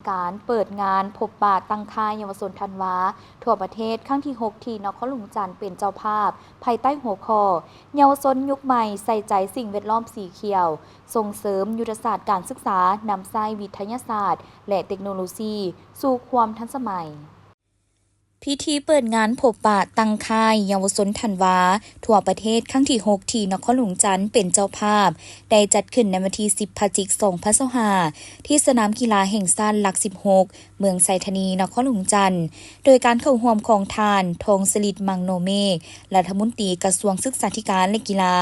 การเปิดงานพบปะตั้งค่ายเยาวชนธันวาทั่วประเทศครั้งที่ 6 ที่นครหลวงจันทร์เป็นเจ้าภาพภายใต้หัวข้อเยาวชนยุคใหม่ใส่ใจสิ่งแวดล้อมสีเขียว ส่งเสริมยุทธศาสตร์การศึกษานำไส้วิทยาศาสตร์และเทคโนโลยีสู่ความทันสมัยพิธีเปิดงานพบปะตั้งค่ายเยาวชนธันวาทั่วประเทศครั้งที่ 6 ที่นครหลวงจันทร์เป็นเจ้าภาพได้จัดขึ้นในวันที่ 10 พฤศจิกายน 2025 ที่สนามกีฬาแห่งชาติหลัก 16 เมืองไซธานีนครหลวงจันทร์โดยการเข้าร่วมของทานทองสฤทธิ์มังโนเมฆรัฐมนตรีกระทรวงศึกษาธิการและกีฬา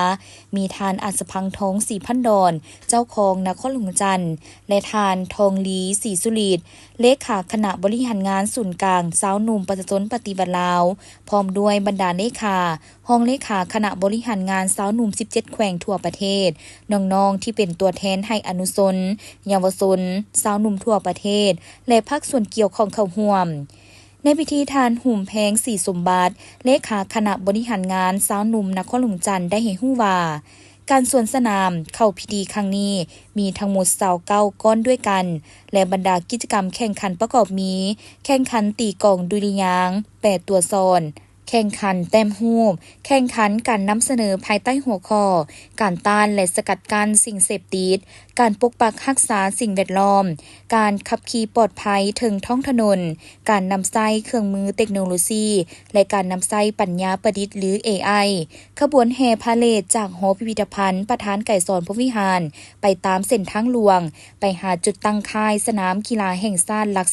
มีทานอัศพังทองศรีพันดรเจ้าของนครหลวงจันทร์และทานทองลีศรีสุฤทธิ์เลขาคณะบริหารงานศูนย์กลางสาวหนุ่มประชาชนปฏิบัติลาวพร้อมด้วยบรรดาเลขาห้องเลขาคณะบริหารงานสาวหนุ่ม 17 แขวงทั่วประเทศน้องๆที่เป็นตัวแทนให้อนุชนเยาวชนสาวหนุ่มทั่วประเทศและภาคส่วนเกี่ยวข้องเข้าร่วมในพิธีทานหุ่มแพงศรีสมบัติเลขาคณะบริหารงานสาวหนุ่มนครหลวงจันทร์ได้ให้ฮู้ว่าการสวนสนามเข้าพิธีครั้งนี้มีทั้งหมด29ก้อนด้วยกันและบรรดากิจกรรมแข่งขันประกอบมีแข่งขันตีกลองดุริยางค์8ตัวซ้อนแข่งขันแต้มรูปแข่งขันการนำเสนอภายใต้หัวข้อการต้านและสกัดกั้นสิ่งเสพติดการปกปักรักษาสิ่งแวดล้อมการขับขี่ปลอดภัยถึงท้องถนนการนำใช้เครื่องมือเทคโนโลยีและการนำใช้ปัญญาประดิษฐ์หรือ AI ขบวนแห่พาเหรดจากหอพิพิธภัณฑ์ประธานไก่สอนพรหมวิหารไปตามเส้นทางหลวงไปหาจุดตั้งค่ายสนามกีฬาแห่งชาติหลัก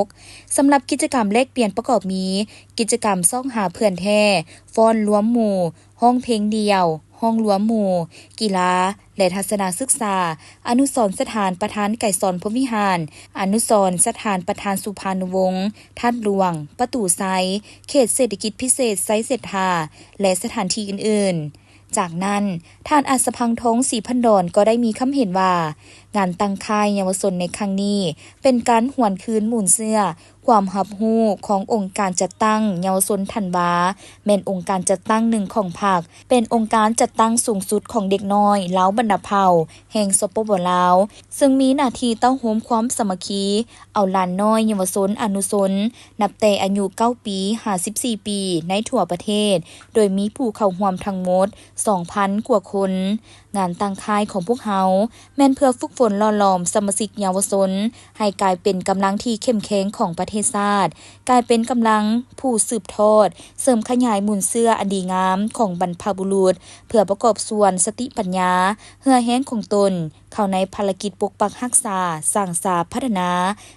16 สำหรับกิจกรรมแลกเปลี่ยนประกอบมีกิจกรรมซ่องหาเพื่อนแท้ฟ้อนรวมหมู่ห้องเพลงเดียวห้องรวมหมู่กีฬาและทัศนศึกษาอนุสรณ์สถานประธานไก่สอนพรหมวิหารอนุสรณ์สถานประธานสุภานุวงศ์ทัดหลวงประตูไซเขตเศรษฐกิจพิเศษไซเศรษฐาและสถานที่อื่นๆจากนั้นท่านอัศพังทองศรีพันดรก็ได้มีคำเห็นว่างานตั้งค่ายเยาวชนในครั้งนี้เป็นการหวนคืนหมุนเสื้อความรับรู้ขององค์การจัดตั้งเยาวชนธันวาแม่นองค์การจัดตั้งหนึ่งของพรรคเป็นองค์การจัดตั้งสูงสุดของเด็กน้อยเหล้าบรรดาเผ่าแห่งสปปลาวซึ่งมีหน้าที่เต้าโฮมความสามัคคีเอาหลานน้อยเยาวชนอนุชนนับแต่อายุ9ปี54ปีในทั่วประเทศโดยมีผู้เข้าร่วมทั้งหมด 2,000 กว่าคนงานตั้งค่ายของพวกเฮาแม่นเพื่อฝึกฝนหล่อหลอมสมาชิกเยาวชนให้กลายเป็นกำลังที่เข้มแข็งของประเทศชาติกลายเป็นกำลังผู้สืบทอดเสริมขยายมูลเสื้ออันดีงามของบรรพบุรุษเพื่อประกอบส่วนสติปัญญาเหื่อแห้งของตนเข้าในภารกิจปกปักรักษาสร้างสรรค์พัฒนา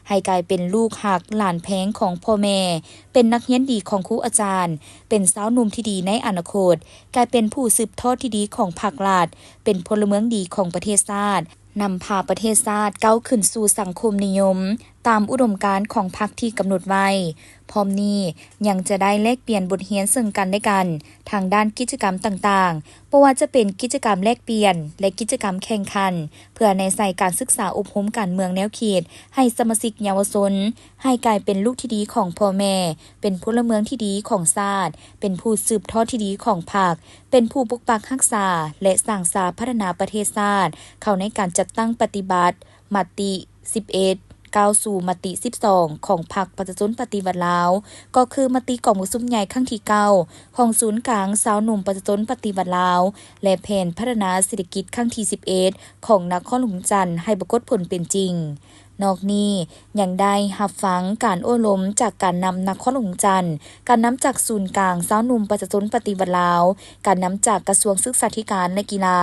ให้กลายเป็นลูกหักหลานแพงของพ่อแม่เป็นนักเรียนดีของครูอาจารย์เป็นสาวหนุ่มที่ดีในอนาคตกลายเป็นผู้สืบทอดที่ดีของภาครัฐเป็นพลเมืองดีของประเทศชาตินำพาประเทศชาติก้าวขึ้นสู่สังคมนิยมตามอุดมการณ์ของพรรคที่กำหนดไว้พร้อมนี้ยังจะได้แลกเปลี่ยนบทเรียนซึ่งกันและกันทางด้านกิจกรรมต่างๆบ่ว่าจะเป็นกิจกรรมแลกเปลี่ยนและกิจกรรมแข่งขันเพื่อในใส่การศึกษาอบรมการเมืองแนวเขตให้สมาชิกเยาวชนให้กลายเป็นลูกที่ดีของพ่อแม่เป็นพลเมืองที่ดีของชาติเป็นผู้สืบทอดที่ดีของพรรคเป็นผู้ปกปักรักษาและสร้างสรรค์พัฒนาประเทศชาติเข้าในการจัดตั้งปฏิบัติมติ11ก้าวสู่มติ12ของพรรคประชาชนปฏิวัติลาวก็คือมติกองประชุมใหญ่ครั้งที่9ของศูนย์กลางสาวหนุ่มประชาชนปฏิวัติลาวและแผนพัฒนาเศรษฐกิจครั้งที่11ของนครหลวงจันทร์ให้ปรากฏผลเป็นจริงนอกนี้ยังได้รับฟังการโอ้ล้มจากการนำนครหลวงจันทร์การนำจากศูนย์กลางสาวหนุ่มประชาชนปฏิวัติลาวการนำจากกระทรวงศึกษาธิการและกีฬา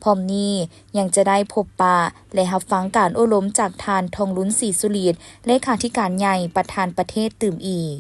พร้อมนี้ยังจะได้พบปะและรับฟังการโอ้ล้มจากทานทองลุ้นศรีสุฤทธิ์เลขาธิการใหญ่ประธานประเทศตื่มอีก